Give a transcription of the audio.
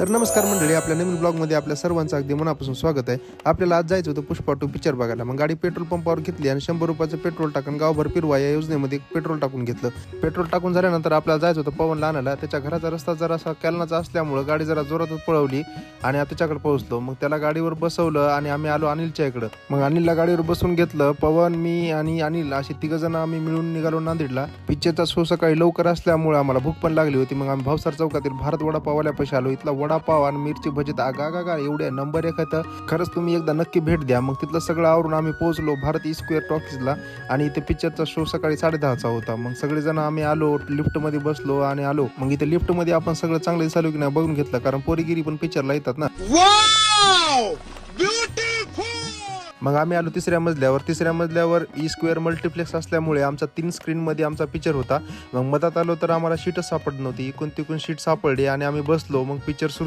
तर नमस्कार मंडळी, आपल्या नवीन ब्लॉगमध्ये आपल्या सर्वांचं अगदी मनापासून स्वागत आहे. आपल्याला आज जायचं होतं पुष्पा 2 पिक्चर बघायला. मग गाडी पेट्रोल पंपावर घेतली आणि 100 रुपयाचं पेट्रोल टाकून गावभर फिरवा या योजनेमध्ये पेट्रोल टाकून घेतलं. पेट्रोल टाकून झाल्यानंतर आपल्याला जायचं होतं पवनला आणायला. त्याच्या घराचा रस्ता जरासा कॅलनाचा असल्यामुळं गाडी जरा जोरातच पळवली आणि त्याच्याकडे पोहोचलो. मग त्याला गाडीवर बसवलं आणि आम्ही आलो अनिलच्या इकडं. मग अनिलला गाडीवर बसून घेतलं. पवन, मी आणि अनिल अशी तिघजण आम्ही मिळून निघालो नांदेडला. पिक्चरचा शो सकाळी लवकर असल्यामुळे आम्हाला भूक पण लागली होती. मग आम्ही भावसार चौकातील भारत वडापावल्या पैसे आलो. इथला वडापाव आणि मिरची भजीत आगा एवढ्या नंबर एक आहे. खरंच तुम्ही एकदा नक्की भेट द्या. मग तिथलं सगळं आवरून आम्ही पोहोचलो भारत स्क्वेअर टॉकीजला आणि इथे पिक्चरचा शो सकाळी 10:30चा होता. मग सगळेजण आम्ही आलो, लिफ्टमध्ये बसलो आणि आलो. मग इथे लिफ्टमध्ये आपण सगळं चांगलं दिसालो की नाही बघून घेतलं, कारण पोरीगिरी पण पिक्चरला येतात ना. मग आम्ही आलो तिसऱ्या मजल्यावर स्क्वेअर मल्टिप्लेक्स असल्यामुळे आमचा 3 स्क्रीनमध्ये आमचा पिक्चर होता. मग मधात आलो तर आम्हाला शीटच सापडत नव्हती. इकून तिकून शीट सापडली आणि आम्ही बसलो. मग पिक्चर सुरू